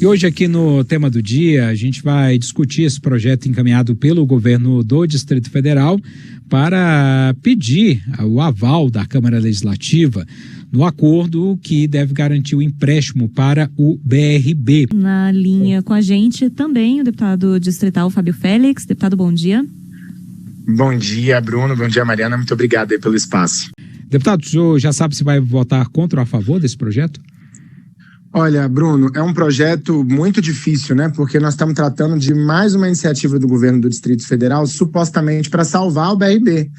E hoje aqui no tema do dia a gente vai discutir esse projeto encaminhado pelo governo do Distrito Federal para pedir o aval da Câmara Legislativa no acordo que deve garantir o empréstimo para o BRB. Na linha com a gente também o deputado distrital Fábio Félix. Deputado, bom dia. Bom dia, Bruno. Bom dia, Mariana. Muito obrigado aí pelo espaço. Deputado, o senhor já sabe se vai votar contra ou a favor desse projeto? Olha, Bruno, é um projeto muito difícil, né? Porque nós estamos tratando de mais uma iniciativa do governo do Distrito Federal, supostamente para salvar o BRB.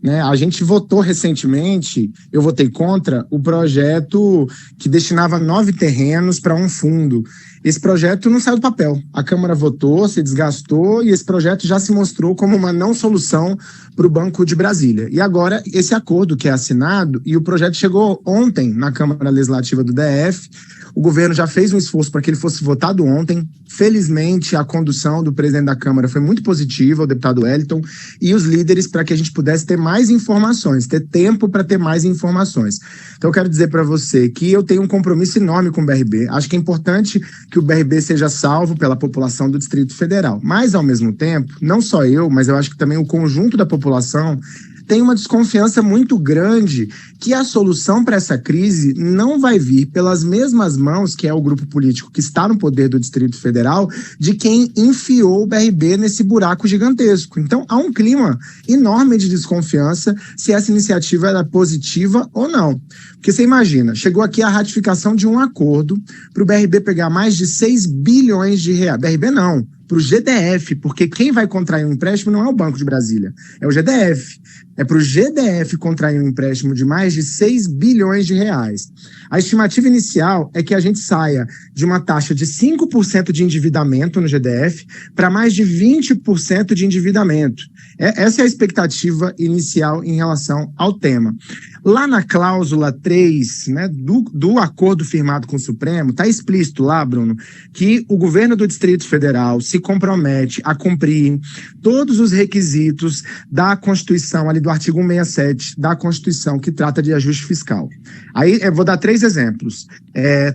Né? A gente votou recentemente, eu votei contra, o projeto que destinava 9 terrenos para um fundo. Esse projeto não saiu do papel. A Câmara votou, se desgastou e esse projeto já se mostrou como uma não solução para o Banco de Brasília. E agora, esse acordo que é assinado, e o projeto chegou ontem na Câmara Legislativa do DF, o governo já fez um esforço para que ele fosse votado ontem. Felizmente, a condução do presidente da Câmara foi muito positiva, o deputado Wellington, e os líderes para que a gente pudesse ter mais informações, ter tempo para ter mais informações. Então, eu quero dizer para você que eu tenho um compromisso enorme com o BRB. Acho que é importante que o BRB seja salvo pela população do Distrito Federal. Mas, ao mesmo tempo, não só eu, mas eu acho que também o conjunto da população tem uma desconfiança muito grande que a solução para essa crise não vai vir pelas mesmas mãos, que é o grupo político que está no poder do Distrito Federal, de quem enfiou o BRB nesse buraco gigantesco. Então, há um clima enorme de desconfiança se essa iniciativa era positiva ou não. Porque você imagina, chegou aqui a ratificação de um acordo para o BRB pegar mais de 6 bilhões de reais. BRB não, para o GDF, porque quem vai contrair um empréstimo não é o Banco de Brasília, é o GDF. É para o GDF contrair um empréstimo de mais de 6 bilhões de reais. A estimativa inicial é que a gente saia de uma taxa de 5% de endividamento no GDF para mais de 20% de endividamento. Essa é a expectativa inicial em relação ao tema. Lá na cláusula 3, né, do acordo firmado com o Supremo, está explícito lá, Bruno, que o governo do Distrito Federal se compromete a cumprir todos os requisitos da Constituição, ali do artigo 167 da Constituição, que trata de ajuste fiscal. Aí eu vou dar 3 exemplos.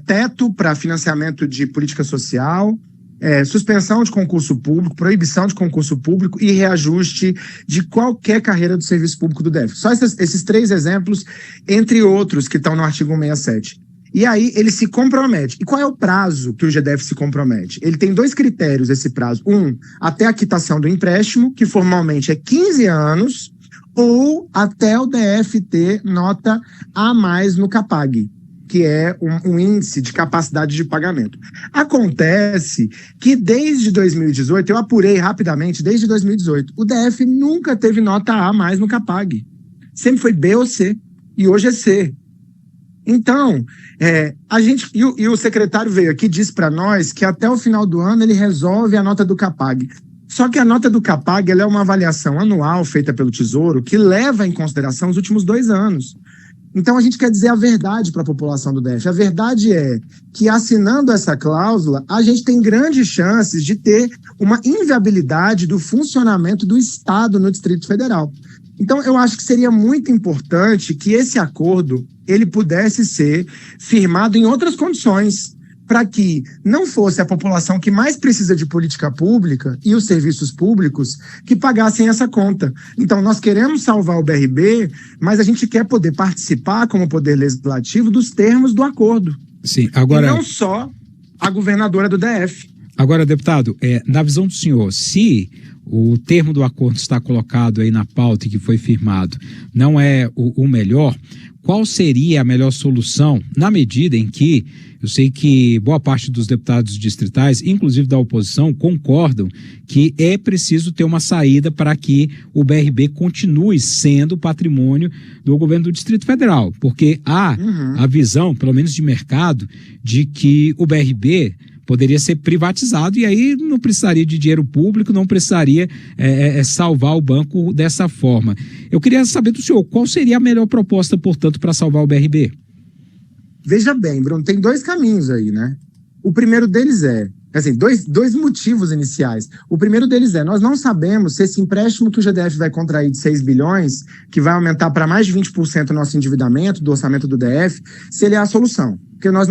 Teto para financiamento de política social, suspensão de concurso público, proibição de concurso público e reajuste de qualquer carreira do serviço público do DF. Só esses 3 exemplos, entre outros que estão no artigo 167. E aí ele se compromete. E qual é o prazo que o GDF se compromete? Ele tem 2 critérios, esse prazo. Até a quitação do empréstimo, que formalmente é 15 anos, ou até o DF ter nota A mais no CAPAG, que é um índice de capacidade de pagamento. Acontece que desde 2018, eu apurei rapidamente, desde 2018, o DF nunca teve nota A mais no CAPAG. Sempre foi B ou C, e hoje é C. Então, o secretário veio aqui e disse para nós que até o final do ano ele resolve a nota do CAPAG. Só que a nota do CAPAG ela é uma avaliação anual feita pelo Tesouro que leva em consideração os últimos 2 anos. Então, a gente quer dizer a verdade para a população do DF. A verdade é que, assinando essa cláusula, a gente tem grandes chances de ter uma inviabilidade do funcionamento do Estado no Distrito Federal. Então, eu acho que seria muito importante que esse acordo ele pudesse ser firmado em outras condições, para que não fosse a população que mais precisa de política pública e os serviços públicos que pagassem essa conta. Então, nós queremos salvar o BRB, mas a gente quer poder participar como poder legislativo dos termos do acordo. Sim, agora... E não só a governadora do DF. Agora, deputado, na visão do senhor, se o termo do acordo está colocado aí na pauta e que foi firmado não é o melhor, qual seria a melhor solução na medida em que eu sei que boa parte dos deputados distritais, inclusive da oposição, concordam que é preciso ter uma saída para que o BRB continue sendo patrimônio do governo do Distrito Federal, porque há a visão, pelo menos de mercado, de que o BRB poderia ser privatizado e aí não precisaria de dinheiro público, não precisaria salvar o banco dessa forma. Eu queria saber do senhor, qual seria a melhor proposta, portanto, para salvar o BRB? Veja bem, Bruno, tem 2 caminhos aí, né? O primeiro deles dois motivos iniciais. O primeiro deles nós não sabemos se esse empréstimo que o GDF vai contrair de 6 bilhões, que vai aumentar para mais de 20% o nosso endividamento do orçamento do DF, se ele é a solução. porque nós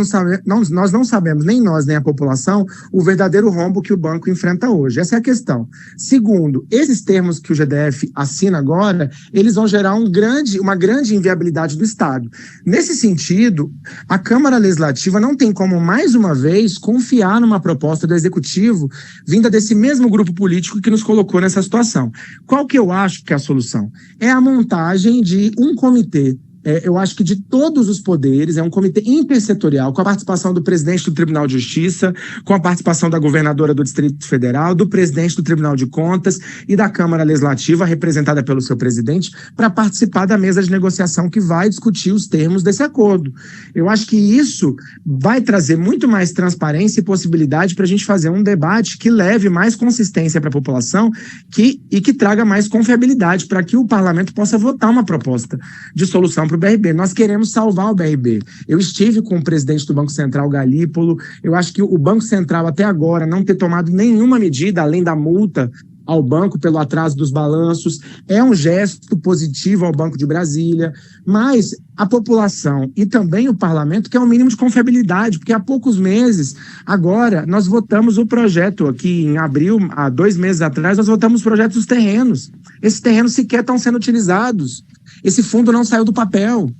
não sabemos, nem nós, nem a população, o verdadeiro rombo que o banco enfrenta hoje. Essa é a questão. Segundo, esses termos que o GDF assina agora, eles vão gerar uma grande inviabilidade do Estado. Nesse sentido, a Câmara Legislativa não tem como, mais uma vez, confiar numa proposta do Executivo vinda desse mesmo grupo político que nos colocou nessa situação. Qual que eu acho que é a solução? É a montagem de um comitê. Eu acho que de todos os poderes, é um comitê intersetorial, com a participação do presidente do Tribunal de Justiça, com a participação da governadora do Distrito Federal, do presidente do Tribunal de Contas e da Câmara Legislativa, representada pelo seu presidente, para participar da mesa de negociação que vai discutir os termos desse acordo. Eu acho que isso vai trazer muito mais transparência e possibilidade para a gente fazer um debate que leve mais consistência para a população e que traga mais confiabilidade para que o parlamento possa votar uma proposta de solução para o BRB. Nós queremos salvar o BRB. Eu estive com o presidente do Banco Central, Galípolo. Eu acho que o Banco Central, até agora, não ter tomado nenhuma medida, além da multa ao banco pelo atraso dos balanços, é um gesto positivo ao Banco de Brasília, mas a população e também o parlamento quer um mínimo de confiabilidade, porque há poucos meses, agora, nós votamos o projeto aqui em abril, há 2 meses atrás, nós votamos os projetos dos terrenos. Esses terrenos sequer estão sendo utilizados. Esse fundo não saiu do papel.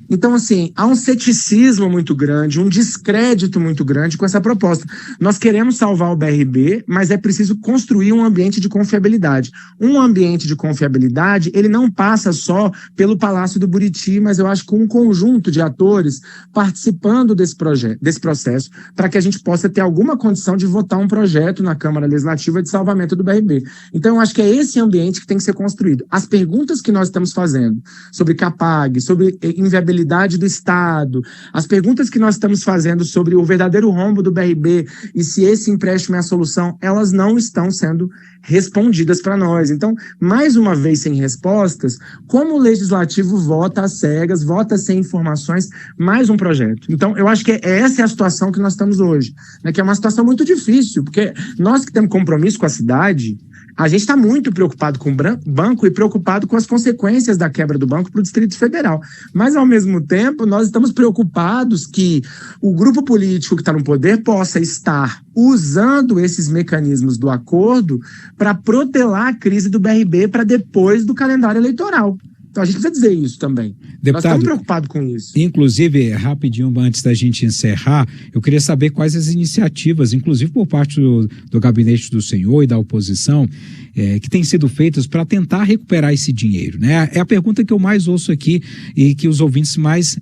Então, assim, há um ceticismo muito grande, um descrédito muito grande com essa proposta. Nós queremos salvar o BRB, mas é preciso construir um ambiente de confiabilidade. Um ambiente de confiabilidade, ele não passa só pelo Palácio do Buriti, mas eu acho que um conjunto de atores participando desse processo, para que a gente possa ter alguma condição de votar um projeto na Câmara Legislativa de salvamento do BRB. Então, eu acho que é esse ambiente que tem que ser construído. As perguntas que nós estamos fazendo sobre CAPAG, sobre inviabilidade do Estado, as perguntas que nós estamos fazendo sobre o verdadeiro rombo do BRB e se esse empréstimo é a solução, elas não estão sendo respondidas para nós. Então, mais uma vez sem respostas, como o Legislativo vota às cegas, vota sem informações, mais um projeto. Então, eu acho que essa é a situação que nós estamos hoje, né, que é uma situação muito difícil, porque nós que temos compromisso com a cidade, a gente está muito preocupado com o banco e preocupado com as consequências da quebra do banco para o Distrito Federal. Mas, ao mesmo tempo, nós estamos preocupados que o grupo político que está no poder possa estar usando esses mecanismos do acordo para protelar a crise do BRB para depois do calendário eleitoral. Então, a gente precisa dizer isso também. Deputado, nós estamos preocupados com isso. Inclusive, rapidinho, antes da gente encerrar, eu queria saber quais as iniciativas, inclusive por parte do gabinete do senhor e da oposição, que têm sido feitas para tentar recuperar esse dinheiro, né? É a pergunta que eu mais ouço aqui e que os ouvintes mais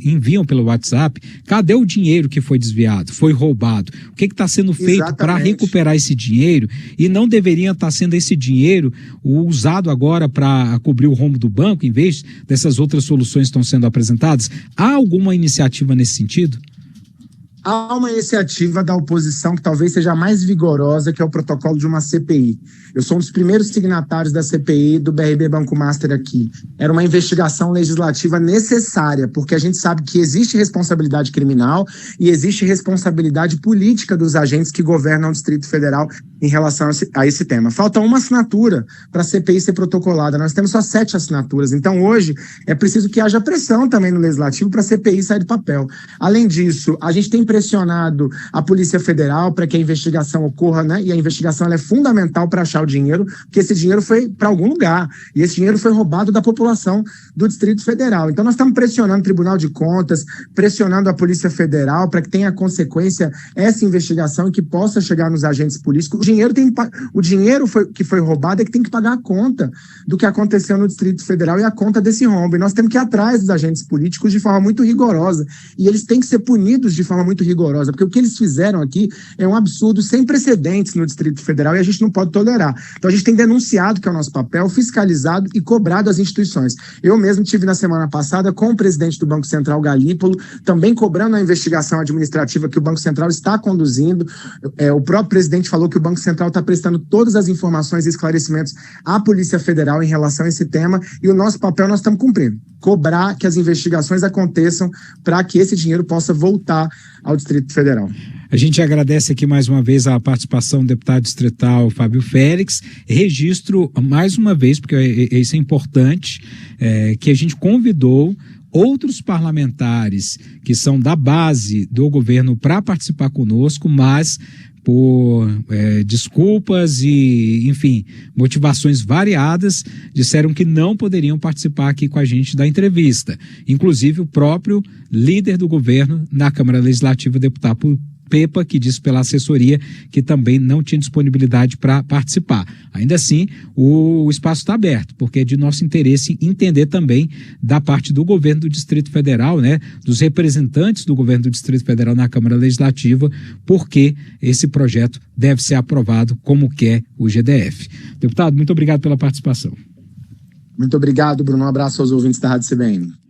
enviam pelo WhatsApp. Cadê o dinheiro que foi desviado, foi roubado? O que está sendo feito para recuperar esse dinheiro? E não deveria estar sendo esse dinheiro usado agora para cobrir o rombo do banco, em vez dessas outras soluções que estão sendo apresentadas? Há alguma iniciativa nesse sentido? Há uma iniciativa da oposição que talvez seja a mais vigorosa, que é o protocolo de uma CPI. Eu sou um dos primeiros signatários da CPI do BRB Banco Master aqui. Era uma investigação legislativa necessária, porque a gente sabe que existe responsabilidade criminal e existe responsabilidade política dos agentes que governam o Distrito Federal em relação a esse tema. Falta uma assinatura para a CPI ser protocolada. Nós temos só 7 assinaturas. Então, hoje, é preciso que haja pressão também no Legislativo para a CPI sair do papel. Além disso, a gente tem pressionado a Polícia Federal para que a investigação ocorra, né? E a investigação ela é fundamental para achar o dinheiro, porque esse dinheiro foi para algum lugar. E esse dinheiro foi roubado da população do Distrito Federal. Então, nós estamos pressionando o Tribunal de Contas, pressionando a Polícia Federal para que tenha consequência essa investigação e que possa chegar nos agentes políticos. O dinheiro que foi roubado é que tem que pagar a conta do que aconteceu no Distrito Federal e a conta desse rombo. E nós temos que ir atrás dos agentes políticos de forma muito rigorosa. E eles têm que ser punidos de forma muito rigorosa, porque o que eles fizeram aqui é um absurdo sem precedentes no Distrito Federal e a gente não pode tolerar. Então a gente tem denunciado, que é o nosso papel, fiscalizado e cobrado as instituições. Eu mesmo tive na semana passada com o presidente do Banco Central, Galípolo, também cobrando a investigação administrativa que o Banco Central está conduzindo. O próprio presidente falou que o Banco Central está prestando todas as informações e esclarecimentos à Polícia Federal em relação a esse tema e o nosso papel nós estamos cumprindo. Cobrar que as investigações aconteçam para que esse dinheiro possa voltar ao Distrito Federal. A gente agradece aqui mais uma vez a participação do deputado distrital Fábio Félix. Registro mais uma vez, porque isso é importante, que a gente convidou outros parlamentares que são da base do governo para participar conosco, mas por desculpas e, enfim, motivações variadas, disseram que não poderiam participar aqui com a gente da entrevista. Inclusive o próprio líder do governo na Câmara Legislativa, deputado Pepa, que disse pela assessoria que também não tinha disponibilidade para participar. Ainda assim, o espaço está aberto, porque é de nosso interesse entender também da parte do governo do Distrito Federal, né, dos representantes do governo do Distrito Federal na Câmara Legislativa, porque esse projeto deve ser aprovado como quer o GDF. Deputado, muito obrigado pela participação. Muito obrigado, Bruno. Um abraço aos ouvintes da Rádio CBN.